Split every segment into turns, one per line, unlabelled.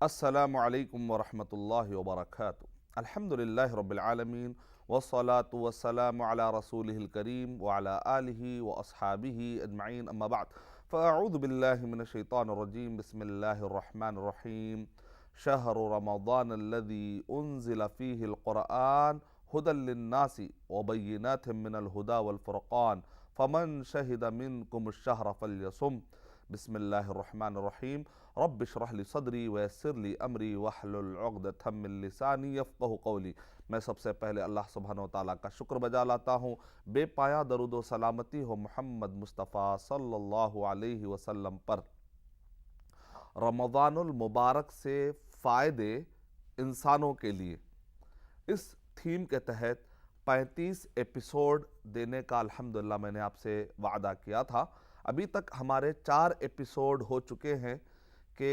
السلام علیکم ورحمۃ اللہ وبرکاتہ۔ الحمدللہ رب العالمین والصلاة والسلام علی رسولہ الکریم وعلی آلہ واصحابہ اجمعین، اما بعد فاعوذ باللہ من الشیطان الرجیم، بسم اللہ الرحمن الرحیم۔ شہر رمضان الذی انزل فیہ القرآن ھدی للناس وبینات من الھدی والفرقان فمن شہد منکم الشہر فلیصم۔ بسم اللہ الرحمن الرحیم۔ رب اشرح لی صدری ویسر لی امری واحلل عقدۃ من لسانی یفقہوا قولی۔ میں سب سے پہلے اللہ سبحانہ وتعالیٰ کا شکر بجا لاتا ہوں، بے پایا درود و سلامتی ہو محمد مصطفیٰ صلی اللہ علیہ وسلم پر۔ رمضان المبارک سے فائدے انسانوں کے لیے، اس تھیم کے تحت 35 ایپیسوڈ دینے کا الحمدللہ میں نے آپ سے وعدہ کیا تھا۔ ابھی تک ہمارے 4 ایپیسوڈ ہو چکے ہیں کہ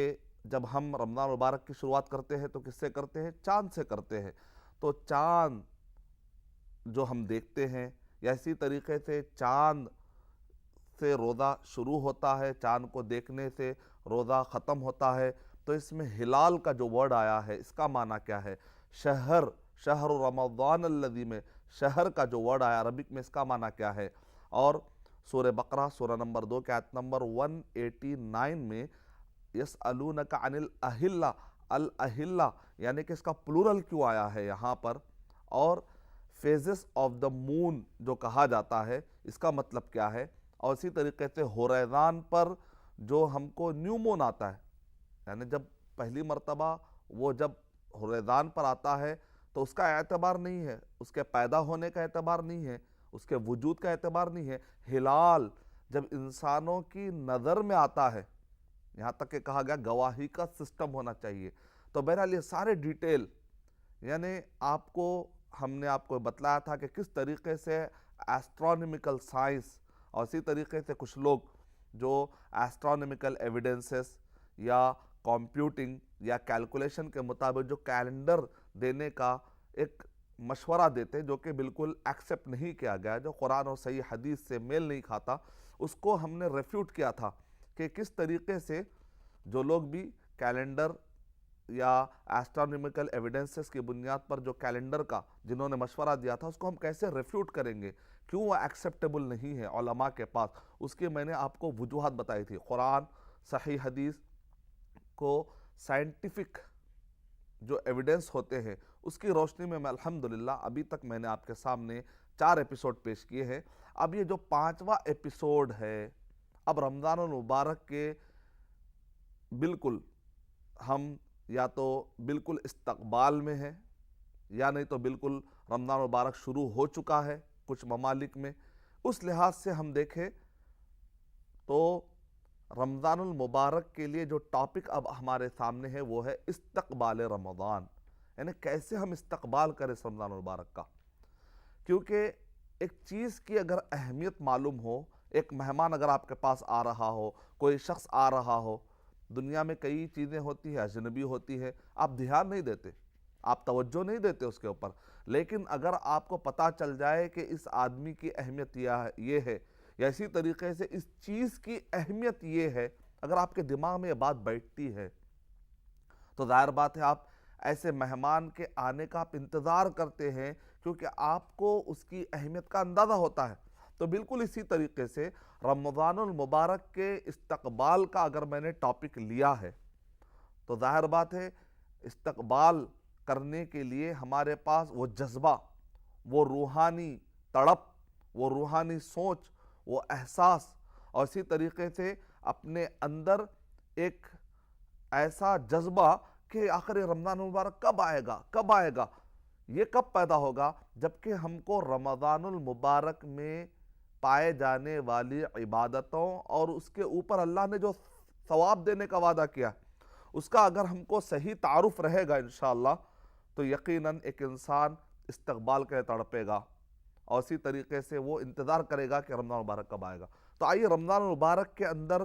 جب ہم رمضان مبارک کی شروعات کرتے ہیں تو کس سے کرتے ہیں؟ چاند سے کرتے ہیں۔ تو چاند جو ہم دیکھتے ہیں، یا اسی طریقے سے چاند سے روزہ شروع ہوتا ہے، چاند کو دیکھنے سے روزہ ختم ہوتا ہے، تو اس میں ہلال کا جو ورڈ آیا ہے اس کا معنی کیا ہے؟ شہر رمضان الذی میں شہر کا جو ورڈ آیا عربک میں، اس کا معنی کیا ہے؟ اور سورہ بقرہ سورہ نمبر 2 کے آیت نمبر 189 میں یسألونک عن الاہلہ، الاہلہ یعنی کہ اس کا پلورل کیوں آیا ہے یہاں پر، اور فیزز آف دا مون جو کہا جاتا ہے اس کا مطلب کیا ہے؟ اور اسی طریقے سے ہوریزان پر جو ہم کو نیو مون آتا ہے، یعنی جب پہلی مرتبہ وہ جب ہوریزان پر آتا ہے تو اس کا اعتبار نہیں ہے، اس کے پیدا ہونے کا اعتبار نہیں ہے، اس کے وجود کا اعتبار نہیں ہے۔ ہلال جب انسانوں کی نظر میں آتا ہے، یہاں تک کہ کہا گیا گواہی کا سسٹم ہونا چاہیے۔ تو بہرحال یہ سارے ڈیٹیل، یعنی ہم نے آپ کو بتلایا تھا کہ کس طریقے سے ایسٹرونومیکل سائنس، اور اسی طریقے سے کچھ لوگ جو ایسٹرونومیکل ایویڈنسز یا کمپیوٹنگ یا کیلکولیشن کے مطابق جو کیلنڈر دینے کا ایک مشورہ دیتے، جو کہ بالکل ایکسیپٹ نہیں کیا گیا، جو قرآن اور صحیح حدیث سے میل نہیں کھاتا، اس کو ہم نے ریفیوٹ کیا تھا کہ کس طریقے سے جو لوگ بھی کیلنڈر یا ایسٹرونومیکل ایویڈنسز کی بنیاد پر جو کیلنڈر کا جنہوں نے مشورہ دیا تھا، اس کو ہم کیسے ریفیوٹ کریں گے، کیوں وہ ایکسیپٹیبل نہیں ہے علماء کے پاس۔ اس کی میں نے آپ کو وجوہات بتائی تھی، قرآن صحیح حدیث کو سائنٹیفک جو ایویڈنس ہوتے ہیں اس کی روشنی میں الحمدللہ ابھی تک میں نے آپ کے سامنے 4 ایپیسوڈ پیش کیے ہیں۔ اب یہ جو 5واں ایپیسوڈ ہے، اب رمضان المبارک کے بالکل ہم یا تو بالکل استقبال میں ہیں، یا نہیں تو بالکل رمضان المبارک شروع ہو چکا ہے کچھ ممالک میں۔ اس لحاظ سے ہم دیکھیں تو رمضان المبارک کے لیے جو ٹاپک اب ہمارے سامنے ہے وہ ہے استقبال رمضان، یعنی کیسے ہم استقبال کریں اس رمضان المبارک کا۔ کیونکہ ایک چیز کی اگر اہمیت معلوم ہو، ایک مہمان اگر آپ کے پاس آ رہا ہو، کوئی شخص آ رہا ہو، دنیا میں کئی چیزیں ہوتی ہیں، اجنبی ہوتی ہے، آپ دھیان نہیں دیتے، آپ توجہ نہیں دیتے اس کے اوپر، لیکن اگر آپ کو پتہ چل جائے کہ اس آدمی کی اہمیت یہ ہے، یا اسی طریقے سے اس چیز کی اہمیت یہ ہے، اگر آپ کے دماغ میں یہ بات بیٹھتی ہے تو ظاہر بات ہے آپ ایسے مہمان کے آنے کا آپ انتظار کرتے ہیں، کیونکہ آپ کو اس کی اہمیت کا اندازہ ہوتا ہے۔ تو بالکل اسی طریقے سے رمضان المبارک کے استقبال کا اگر میں نے ٹاپک لیا ہے تو ظاہر بات ہے استقبال کرنے کے لیے ہمارے پاس وہ جذبہ، وہ روحانی تڑپ، وہ روحانی سوچ، وہ احساس، اور اسی طریقے سے اپنے اندر ایک ایسا جذبہ کہ آخر رمضان المبارک کب آئے گا، کب آئے گا، یہ کب پیدا ہوگا؟ جبکہ ہم کو رمضان المبارک میں پائے جانے والی عبادتوں اور اس کے اوپر اللہ نے جو ثواب دینے کا وعدہ کیا، اس کا اگر ہم کو صحیح تعارف رہے گا انشاءاللہ، تو یقیناً ایک انسان استقبال کے تڑپے گا، اور اسی طریقے سے وہ انتظار کرے گا کہ رمضان مبارک کب آئے گا۔ تو آئیے رمضان مبارک کے اندر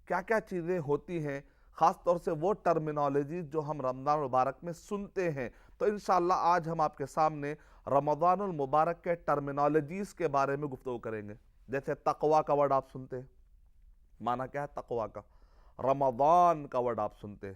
کیا کیا چیزیں ہوتی ہیں، خاص طور سے وہ ٹرمینالوجیز جو ہم رمضان مبارک میں سنتے ہیں، تو انشاءاللہ آج ہم آپ کے سامنے رمضان المبارک کے ٹرمینالوجیز کے بارے میں گفتگو کریں گے۔ جیسے تقوی کا ورڈ آپ سنتے ہیں، معنی کیا ہے تقوی کا؟ رمضان کا ورڈ آپ سنتے ہیں،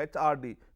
HRD,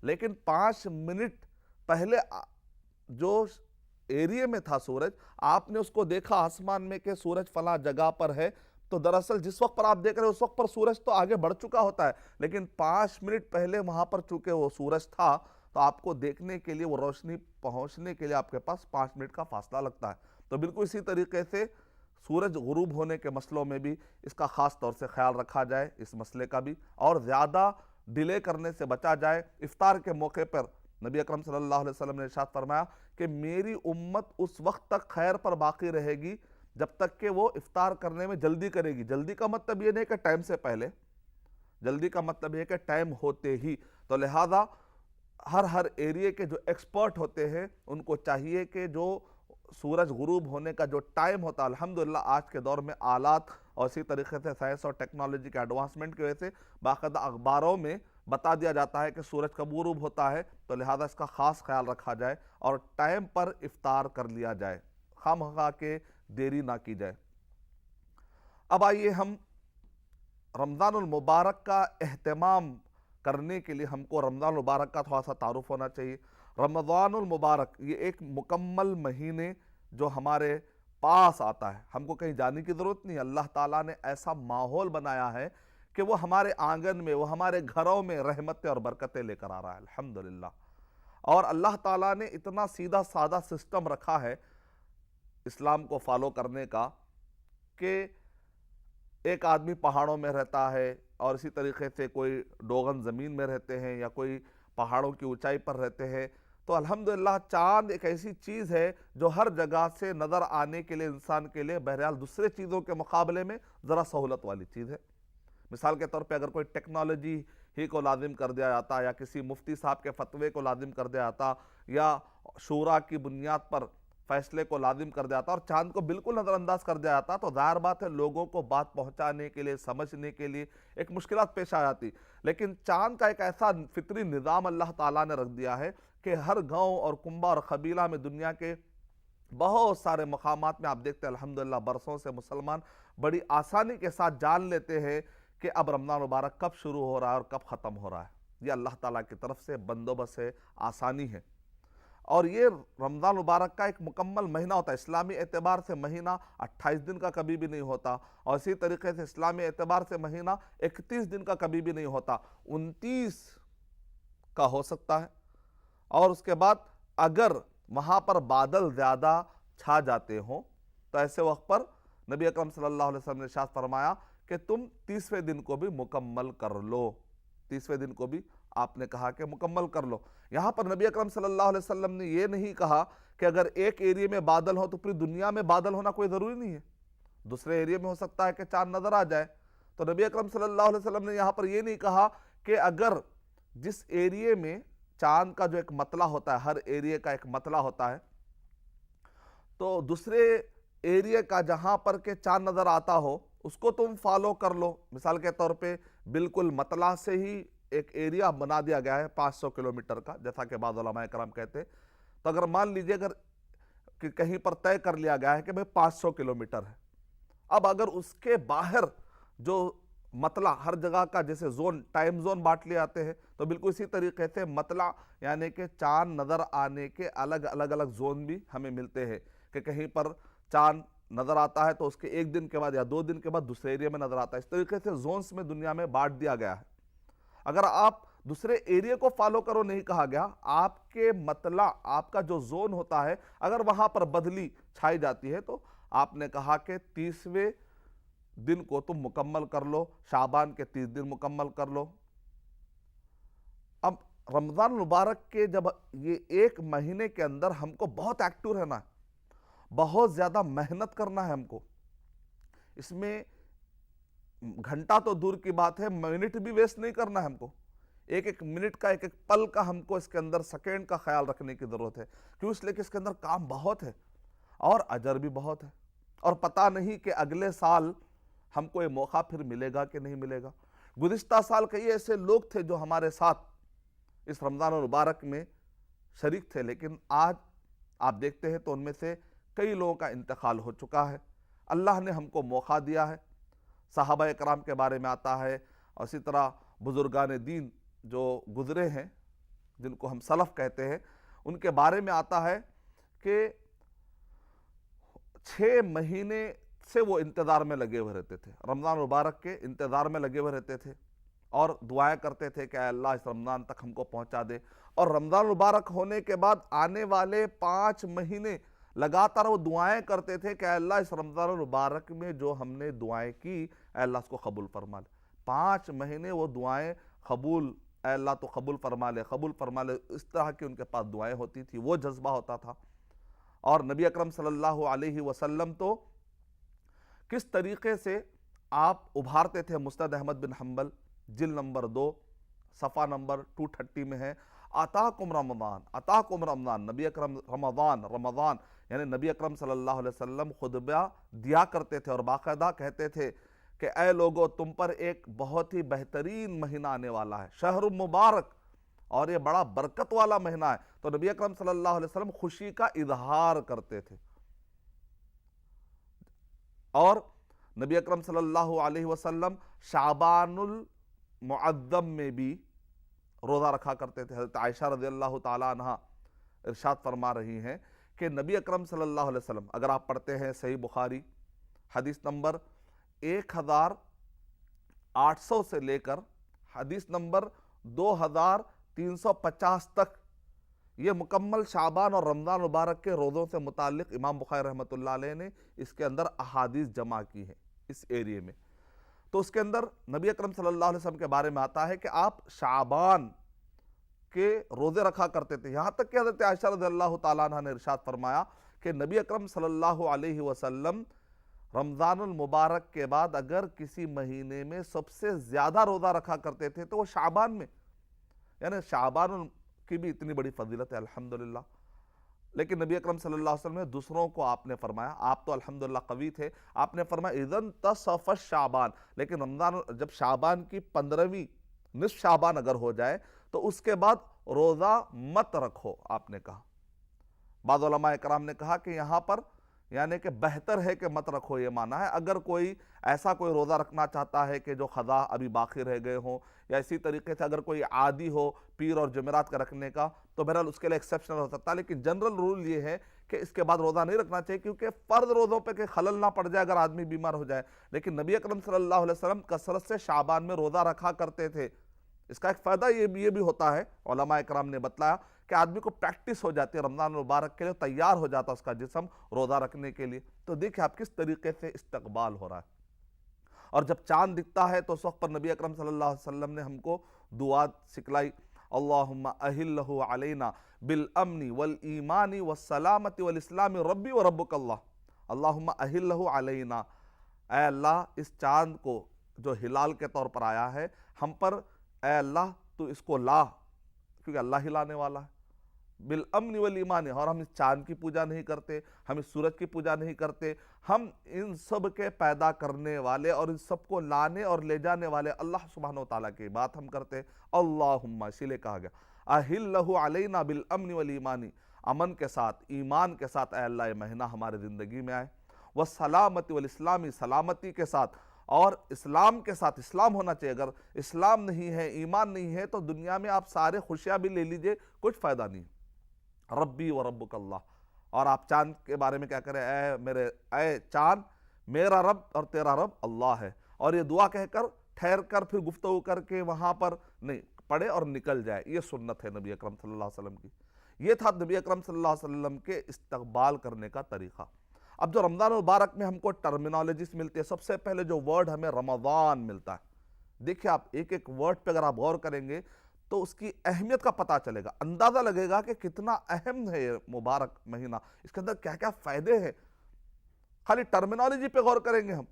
لیکن 5 منٹ پہلے جو ایریے میں تھا سورج، آپ نے اس کو دیکھا آسمان میں کہ سورج فلاں جگہ پر ہے، تو دراصل جس وقت پر آپ دیکھ رہے ہیں اس وقت پر سورج تو آگے بڑھ چکا ہوتا ہے، لیکن 5 منٹ پہلے وہاں پر چونکہ وہ سورج تھا تو آپ کو دیکھنے کے لیے، وہ روشنی پہنچنے کے لیے آپ کے پاس 5 منٹ کا فاصلہ لگتا ہے۔ تو بالکل اسی طریقے سے سورج غروب ہونے کے مسئلوں میں بھی اس کا خاص طور سے خیال رکھا جائے، اس مسئلے کا بھی، اور زیادہ ڈیلے کرنے سے بچا جائے۔ افطار کے موقع پر نبی اکرم صلی اللہ علیہ وسلم نے ارشاد فرمایا کہ میری امت اس وقت تک خیر پر باقی رہے گی جب تک کہ وہ افطار کرنے میں جلدی کرے گی۔ جلدی کا مطلب یہ نہیں کہ ٹائم سے پہلے، جلدی کا مطلب یہ کہ ٹائم ہوتے ہی۔ تو لہذا ہر ایریے کے جو ایکسپرٹ ہوتے ہیں ان کو چاہیے کہ جو سورج غروب ہونے کا جو ٹائم ہوتا ہے، الحمدللہ آج کے دور میں آلات اور اسی طریقے سے سائنس اور ٹیکنالوجی کے ایڈوانسمنٹ کی وجہ سے باقاعدہ اخباروں میں بتا دیا جاتا ہے کہ سورج کب غروب ہوتا ہے، تو لہذا اس کا خاص خیال رکھا جائے اور ٹائم پر افطار کر لیا جائے، خواہ کے دیری نہ کی جائے۔ اب آئیے ہم رمضان المبارک کا اہتمام کرنے کے لیے ہم کو رمضان المبارک کا تھوڑا سا تعارف ہونا چاہیے۔ رمضان المبارک یہ ایک مکمل مہینے جو ہمارے پاس آتا ہے، ہم کو کہیں جانے کی ضرورت نہیں، اللہ تعالیٰ نے ایسا ماحول بنایا ہے کہ وہ ہمارے آنگن میں، وہ ہمارے گھروں میں رحمتیں اور برکتیں لے کر آ رہا ہے، الحمدللہ۔ اور اللہ تعالیٰ نے اتنا سیدھا سادہ سسٹم رکھا ہے اسلام کو فالو کرنے کا کہ ایک آدمی پہاڑوں میں رہتا ہے اور اسی طریقے سے کوئی ڈوغن زمین میں رہتے ہیں یا کوئی پہاڑوں کی اونچائی پر رہتے ہیں، تو الحمدللہ چاند ایک ایسی چیز ہے جو ہر جگہ سے نظر آنے کے لیے انسان کے لیے بہرحال دوسرے چیزوں کے مقابلے میں ذرا سہولت والی چیز ہے۔ مثال کے طور پہ اگر کوئی ٹیکنالوجی ہی کو لازم کر دیا جاتا یا کسی مفتی صاحب کے فتوے کو لازم کر دیا جاتا یا شورا کی بنیاد پر فیصلے کو لازم کر دیا جاتا اور چاند کو بالکل نظر انداز کر دیا جاتا، تو ظاہر بات ہے لوگوں کو بات پہنچانے کے لیے، سمجھنے کے لیے ایک مشکلات پیش آ جاتی۔ لیکن چاند کا ایک ایسا فطری نظام اللہ تعالیٰ نے رکھ دیا ہے کہ ہر گاؤں اور کنبہ اور قبیلہ میں دنیا کے بہت سارے مقامات میں آپ دیکھتے ہیں الحمدللہ برسوں سے مسلمان بڑی آسانی کے ساتھ جان لیتے ہیں کہ اب رمضان مبارک کب شروع ہو رہا ہے اور کب ختم ہو رہا ہے۔ یہ اللہ تعالیٰ کی طرف سے بندوبست ہے، آسانی ہے۔ اور یہ رمضان مبارک کا ایک مکمل مہینہ ہوتا ہے، اسلامی اعتبار سے مہینہ 28 دن کا کبھی بھی نہیں ہوتا، اور اسی طریقے سے اسلامی اعتبار سے مہینہ 31 دن کا کبھی بھی نہیں ہوتا، 29 کا ہو سکتا ہے۔ اور اس کے بعد اگر وہاں پر بادل زیادہ چھا جاتے ہوں تو ایسے وقت پر نبی اکرم صلی اللہ علیہ وسلم نے ارشاد فرمایا کہ تم 30ویں دن کو بھی مکمل کر لو، 30ویں دن کو بھی آپ نے کہا کہ مکمل کر لو۔ یہاں پر نبی اکرم صلی اللہ علیہ وسلم نے یہ نہیں کہا کہ اگر ایک ایریے میں بادل ہو تو پوری دنیا میں بادل ہونا کوئی ضروری نہیں ہے، دوسرے ایریے میں ہو سکتا ہے کہ چاند نظر آ جائے۔ تو نبی اکرم صلی اللہ علیہ وسلم نے یہاں پر یہ نہیں کہا کہ اگر جس ایریے میں چاند کا جو ایک مطلع ہوتا ہے، ہر ایریے کا ایک مطلع ہوتا ہے، تو دوسرے ایریے کا جہاں پر کہ چاند نظر آتا ہو اس کو تم فالو کر لو۔ مثال کے طور پہ بالکل مطلع سے ہی ایک ایریا بنا دیا گیا ہے 500 کلومیٹر کا، جیسا کہ بعض علماء کرام کہتے ہیں، تو اگر مان لیجئے اگر کہ کہیں پر طے کر لیا گیا ہے کہ بھئی 500 کلومیٹر ہے، اب اگر اس کے باہر جو مطلع ہر جگہ کا جیسے زون، ٹائم زون بانٹ لیے آتے ہیں، تو بالکل اسی طریقے سے مطلع یعنی کہ چاند نظر آنے کے الگ زون بھی ہمیں ملتے ہیں کہ کہیں پر چاند نظر آتا ہے تو اس کے 1 دن کے بعد یا 2 دن کے بعد دوسرے ایریے میں نظر آتا ہے۔ اس طریقے سے زونز میں دنیا میں بانٹ دیا گیا ہے۔ اگر آپ دوسرے ایریے کو فالو کرو نہیں کہا گیا، آپ کے مطلع، آپ کا جو زون ہوتا ہے اگر وہاں پر بدلی چھائی جاتی ہے تو آپ نے کہا کہ 30ویں دن کو تم مکمل کر لو، شعبان کے 30 دن مکمل کر لو۔ اب رمضان مبارک کے جب یہ ایک مہینے کے اندر ہم کو بہت ایکٹیو رہنا ہے، بہت زیادہ محنت کرنا ہے ہم کو، اس میں گھنٹہ تو دور کی بات ہے، منٹ بھی ویسٹ نہیں کرنا ہے ہم کو، ایک منٹ کا ایک پل کا ہم کو اس کے اندر سیکنڈ کا خیال رکھنے کی ضرورت ہے، کیوں؟ اس لیے کہ اس کے اندر کام بہت ہے اور اجر بھی بہت ہے، اور پتہ نہیں کہ اگلے سال ہم کو یہ موقع پھر ملے گا کہ نہیں ملے گا۔ گزشتہ سال کئی ایسے لوگ تھے جو ہمارے ساتھ اس رمضان المبارک میں شریک تھے، لیکن آج آپ دیکھتے ہیں تو ان میں سے کئی لوگوں کا انتقال ہو چکا ہے۔ اللہ نے ہم کو موقع دیا ہے، صحابہ اکرام کے بارے میں آتا ہے اور اسی طرح بزرگان دین جو گزرے ہیں جن کو ہم سلف کہتے ہیں، ان کے بارے میں آتا ہے کہ 6 مہینے سے وہ انتظار میں لگے ہوئے رہتے تھے، رمضان مبارک کے انتظار میں لگے ہوئے رہتے تھے، اور دعائیں کرتے تھے کہ اے اللہ اس رمضان تک ہم کو پہنچا دے. اور رمضان مبارک ہونے کے بعد آنے والے 5 مہینے لگاتار وہ دعائیں کرتے تھے کہ اے اللہ اس رمضان مبارک میں جو ہم نے دعائیں کی اے اللہ اس کو قبول فرما لے. 5 مہینے وہ دعائیں قبول، اے اللہ تو قبول فرما لے، قبول فرما لے، اس طرح کی ان کے پاس دعائیں ہوتی تھی، وہ جذبہ ہوتا تھا. اور نبی اکرم صلی اللہ علیہ وسلم تو کس طریقے سے آپ ابھارتے تھے. مسند احمد بن حنبل جلد نمبر 2 صفحہ نمبر 230 میں ہے، آتاکم رمضان، آتاکم رمضان. نبی اکرم رمضان یعنی نبی اکرم صلی اللہ علیہ وسلم خطبہ دیا کرتے تھے اور باقاعدہ کہتے تھے کہ اے لوگو تم پر ایک بہت ہی بہترین مہینہ آنے والا ہے، شہر مبارک، اور یہ بڑا برکت والا مہینہ ہے. تو نبی اکرم صلی اللہ علیہ وسلم خوشی کا اظہار کرتے تھے. اور نبی اکرم صلی اللہ علیہ وسلم شعبان المعظم میں بھی روزہ رکھا کرتے تھے. حضرت عائشہ رضی اللہ تعالیٰ عنہ ارشاد فرما رہی ہیں کہ نبی اکرم صلی اللہ علیہ وسلم، اگر آپ پڑھتے ہیں صحیح بخاری حدیث نمبر 1800 سے لے کر حدیث نمبر 2350 تک، یہ مکمل شعبان اور رمضان مبارک کے روزوں سے متعلق امام بخاری رحمۃ اللہ علیہ نے اس کے اندر احادیث جمع کی ہیں اس ایریے میں. تو اس کے اندر نبی اکرم صلی اللہ علیہ وسلم کے بارے میں آتا ہے کہ آپ شعبان کے روزے رکھا کرتے تھے. یہاں تک کہ حضرت عائشہ رضی اللہ تعالیٰ عنہ نے ارشاد فرمایا کہ نبی اکرم صلی اللہ علیہ وسلم رمضان المبارک کے بعد اگر کسی مہینے میں سب سے زیادہ روزہ رکھا کرتے تھے تو وہ شعبان میں، یعنی شعبان کی بھی اتنی بڑی فضیلت ہے الحمدللہ. لیکن نبی اکرم صلی اللہ علیہ وسلم نے دوسروں کو آپ نے فرمایا، آپ تو الحمدللہ قوی تھے، آپ نے فرمایا اذن تصف شعبان، لیکن رمضان جب شعبان کی 15ویں نصف شعبان اگر ہو جائے تو اس کے بعد روزہ مت رکھو. آپ نے کہا، بعض علماء اکرام نے کہا کہ یہاں پر یعنی کہ بہتر ہے کہ مت رکھو یہ معنی ہے. اگر کوئی ایسا کوئی روزہ رکھنا چاہتا ہے کہ جو قضا ابھی باقی رہ گئے ہوں، یا اسی طریقے سے اگر کوئی عادی ہو پیر اور جمعرات کا رکھنے کا، تو بہرحال اس کے لیے ایکسیپشنل ہو سکتا ہے. لیکن جنرل رول یہ ہے کہ اس کے بعد روزہ نہیں رکھنا چاہیے، کیونکہ فرض روزوں پہ کہ خلل نہ پڑ جائے اگر آدمی بیمار ہو جائے. لیکن نبی اکرم صلی اللہ علیہ وسلم کثرت سے شعبان میں روزہ رکھا کرتے تھے. اس کا ایک فائدہ یہ بھی ہوتا ہے، علماء اکرام نے بتلایا کہ آدمی کو پریکٹس ہو جاتی ہے رمضان مبارک کے لیے، تیار ہو جاتا ہے اس کا جسم روزہ رکھنے کے لیے. تو دیکھیں آپ کس طریقے سے استقبال ہو رہا ہے. اور جب چاند دکھتا ہے تو اس وقت پر نبی اکرم صلی اللہ علیہ وسلم نے ہم کو دعا سکھلائی، اللہم اہلہ علینا بالامن والایمان والسلامت والاسلام ربی وربک اللہ. اللہم اہلہ علینا، اے اللہ اس چاند کو جو ہلال کے طور پر آیا ہے ہم پر، اے اللہ تو اس کو لا، کیونکہ اللہ ہی لانے والا ہے. بالامن والایمان، اور ہم اس چاند کی پوجا نہیں کرتے، ہم اس سورج کی پوجا نہیں کرتے، ہم ان سب کے پیدا کرنے والے اور ان سب کو لانے اور لے جانے والے اللہ سبحانہ وتعالیٰ کی بات ہم کرتے. اللہم، اسی لیے کہا گیا اہلہ علینا بالامن والایمان، امن کے ساتھ ایمان کے ساتھ اے اللہ یہ مہینہ ہمارے زندگی میں آئے. والسلامت والاسلامی، سلامتی کے ساتھ اور اسلام کے ساتھ. اسلام ہونا چاہیے، اگر اسلام نہیں ہے ایمان نہیں ہے تو دنیا میں آپ سارے خوشیاں بھی لے لیجئے کچھ فائدہ نہیں. ربی و ربک اللہ، اور آپ چاند کے بارے میں کیا کریں، اے چاند میرا رب اور تیرا رب اللہ ہے. اور یہ دعا کہہ کر ٹھہر کر پھر گفتگو کر کے وہاں پر نہیں پڑھے اور نکل جائے. یہ سنت ہے نبی اکرم صلی اللہ علیہ وسلم کی. یہ تھا نبی اکرم صلی اللہ علیہ وسلم کے استقبال کرنے کا طریقہ. اب جو رمضان مبارک میں ہم کو ٹرمینالوجیز ملتی ہے، سب سے پہلے جو ورڈ ہمیں رمضان ملتا ہے. دیکھیں آپ ایک ایک ورڈ پہ اگر آپ غور کریں گے تو اس کی اہمیت کا پتہ چلے گا، اندازہ لگے گا کہ کتنا اہم ہے یہ مبارک مہینہ، اس کے اندر کیا کیا فائدے ہیں. خالی ٹرمینالوجی پہ غور کریں گے ہم،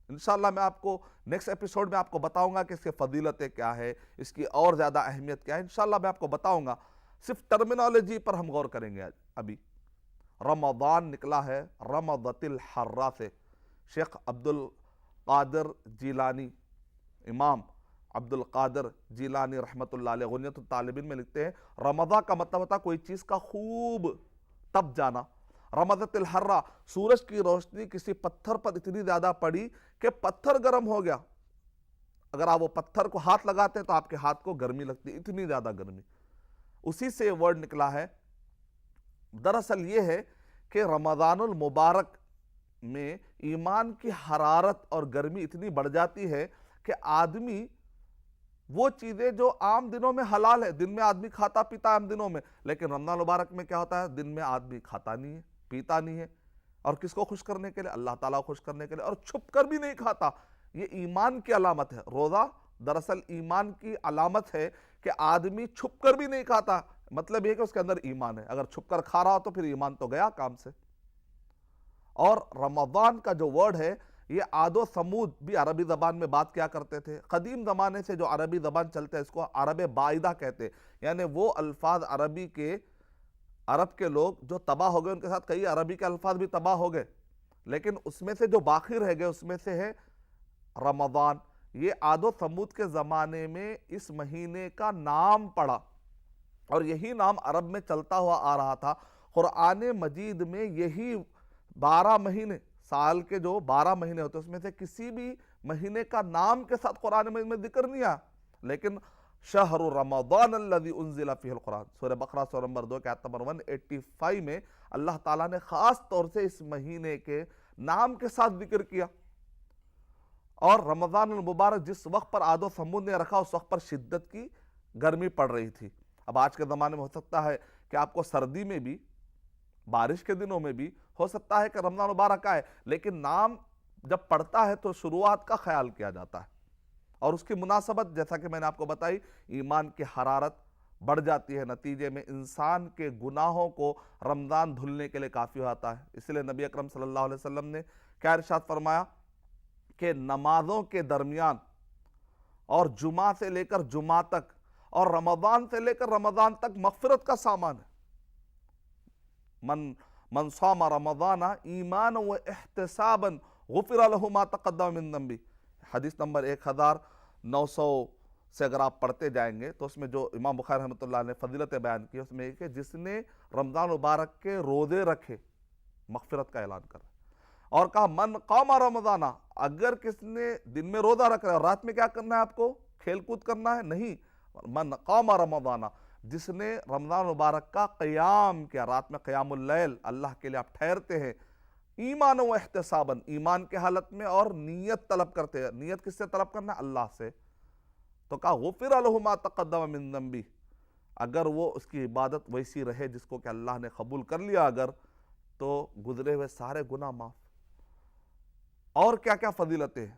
انشاءاللہ میں آپ کو نیکسٹ ایپیسوڈ میں آپ کو بتاؤں گا کہ اس کی فضیلتیں کیا ہے، اس کی اور زیادہ اہمیت کیا ہے. انشاءاللہ میں آپ کو بتاؤں گا، صرف ٹرمینالوجی پر ہم غور کریں گے. ابھی رمضان نکلا ہے رمضت الحرہ سے. شیخ عبد القادر جیلانی، امام عبد القادر جیلانی رحمۃ اللہ علیہ غنیۃ الطالبین میں لکھتے ہیں رمضان کا مطلب ہوتا کوئی چیز کا خوب تپ جانا. رمضت الحرہ، سورج کی روشنی کسی پتھر پر اتنی زیادہ پڑی کہ پتھر گرم ہو گیا. اگر آپ وہ پتھر کو ہاتھ لگاتے ہیں تو آپ کے ہاتھ کو گرمی لگتی، اتنی زیادہ گرمی. اسی سے یہ ورڈ نکلا ہے۔ دراصل یہ ہے کہ رمضان المبارک میں ایمان کی حرارت اور گرمی اتنی بڑھ جاتی ہے کہ آدمی وہ چیزیں جو عام دنوں میں حلال ہے، دن میں آدمی کھاتا پیتا ہے عام دنوں میں، لیکن رمضان المبارک میں کیا ہوتا ہے، دن میں آدمی کھاتا نہیں ہے، پیتا نہیں ہے، اور کس کو خوش کرنے کے لیے؟ اللہ تعالیٰ کو خوش کرنے کے لیے، اور چھپ کر بھی نہیں کھاتا۔ یہ ایمان کی علامت ہے۔ روزہ دراصل ایمان کی علامت ہے کہ آدمی چھپ کر بھی نہیں کھاتا، مطلب یہ کہ اس کے اندر ایمان ہے۔ اگر چھپ کر کھا رہا ہو تو پھر ایمان تو گیا کام سے۔ اور رمضان کا جو ورڈ ہے، یہ عاد و ثمود بھی عربی زبان میں بات کیا کرتے تھے۔ قدیم زمانے سے جو عربی زبان چلتے ہیں اس کو عرب بائدہ کہتے ہیں، یعنی وہ الفاظ عرب کے لوگ جو تباہ ہو گئے، ان کے ساتھ کئی عربی کے الفاظ بھی تباہ ہو گئے، لیکن اس میں سے جو باقی رہ گئے اس میں سے ہے رمضان۔ یہ عاد و ثمود کے زمانے میں اس مہینے کا نام پڑا، اور یہی نام عرب میں چلتا ہوا آ رہا تھا۔ قرآن مجید میں یہی 12 مہینے، سال کے جو 12 مہینے ہوتے ہیں اس میں سے کسی بھی مہینے کا نام کے ساتھ قرآن مجید میں ذکر نہیں آیا، لیکن شہر رمضان الذی انزل فیہ القرآن، سورہ بقرہ سورہ نمبر 2 آیت نمبر 185 میں اللہ تعالیٰ نے خاص طور سے اس مہینے کے نام کے ساتھ ذکر کیا۔ اور رمضان المبارک جس وقت پر عاد و ثمود نے رکھا اس وقت پر شدت کی گرمی پڑ رہی تھی۔ اب آج کے زمانے میں ہو سکتا ہے کہ آپ کو سردی میں بھی، بارش کے دنوں میں بھی ہو سکتا ہے کہ رمضان مبارک آئے، لیکن نام جب پڑھتا ہے تو شروعات کا خیال کیا جاتا ہے، اور اس کی مناسبت جیسا کہ میں نے آپ کو بتائی، ایمان کی حرارت بڑھ جاتی ہے، نتیجے میں انسان کے گناہوں کو رمضان دھلنے کے لیے کافی ہوتا ہے۔ اس لیے نبی اکرم صلی اللہ علیہ وسلم نے کیا ارشاد فرمایا کہ نمازوں کے درمیان اور جمعہ سے لے کر جمعہ تک اور رمضان سے لے کر رمضان تک مغفرت کا سامان ہے۔ من صام رمضان ایمانا و احتسابا غفر له ما تقدم من ذنبہ، حدیث نمبر 1900 سے اگر آپ پڑھتے جائیں گے تو اس میں جو امام بخاری رحمۃ اللہ نے فضیلت بیان کی اس میں یہ کہ جس نے رمضان مبارک کے روزے رکھے مغفرت کا اعلان کر، اور کہا من قام رمضان، اگر کس نے دن میں روزہ رکھ رہا ہے اور رات میں کیا کرنا ہے، آپ کو کھیل کود کرنا ہے، نہیں، من قام رمضان، جس نے رمضان مبارک کا قیام کیا، رات میں قیام اللیل اللہ کے لیے آپ ٹھہرتے ہیں، ایمان و احتسابا، ایمان کے حالت میں اور نیت طلب کرتے ہیں۔ نیت کس سے طلب کرنا ہے؟ اللہ سے۔ تو کہا غفر له ما تقدم من ذنبہ، اگر وہ اس کی عبادت ویسی رہے جس کو کہ اللہ نے قبول کر لیا اگر، تو گزرے ہوئے سارے گناہ معاف۔ اور کیا کیا فضیلتیں ہیں،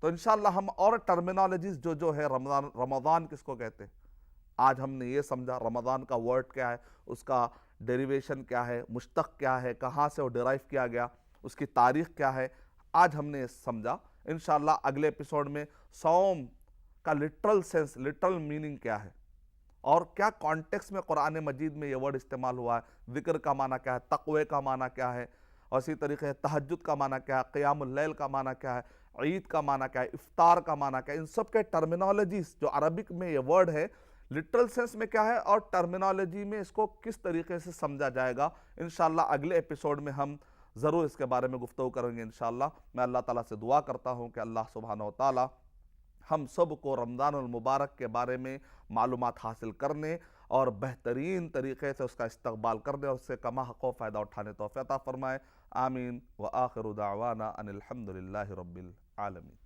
تو انشاءاللہ ہم اور ٹرمینالوجیز جو ہے رمضان کس کو کہتے ہیں، آج ہم نے یہ سمجھا رمضان کا ورڈ کیا ہے، اس کا ڈیریویشن کیا ہے، مشتق کیا ہے، کہاں سے وہ ڈیرائیو کیا گیا، اس کی تاریخ کیا ہے، آج ہم نے یہ سمجھا۔ انشاءاللہ اگلے ایپیسوڈ میں صوم کا لٹرل سینس، لٹرل میننگ کیا ہے، اور کیا کانٹیکس میں قرآن مجید میں یہ ورڈ استعمال ہوا ہے، ذکر کا معنی کیا ہے، تقوی کا معنی کیا ہے، اور اسی طریقے سے تہجد کا معنی کیا ہے، قیام اللیل کا معنی کیا ہے، عید کا معنی کیا ہے، افطار کا معنی کیا ہے، ان سب کے ٹرمینالوجیز جو عربک میں یہ ورڈ ہے لٹرل سینس میں کیا ہے اور ٹرمینالوجی میں اس کو کس طریقے سے سمجھا جائے گا، انشاءاللہ اگلے ایپیسوڈ میں ہم ضرور اس کے بارے میں گفتگو کریں گے انشاءاللہ۔ میں اللہ تعالیٰ سے دعا کرتا ہوں کہ اللہ سبحانہ و تعالیٰ ہم سب کو رمضان المبارک کے بارے میں معلومات حاصل کرنے اور بہترین طریقے سے اس کا استقبال کرنے اور اس سے کما حق و فائدہ اٹھانے توفیق عطا فرمائے۔ آمین وآخر دعوانا ان الحمد للہ رب العالمین۔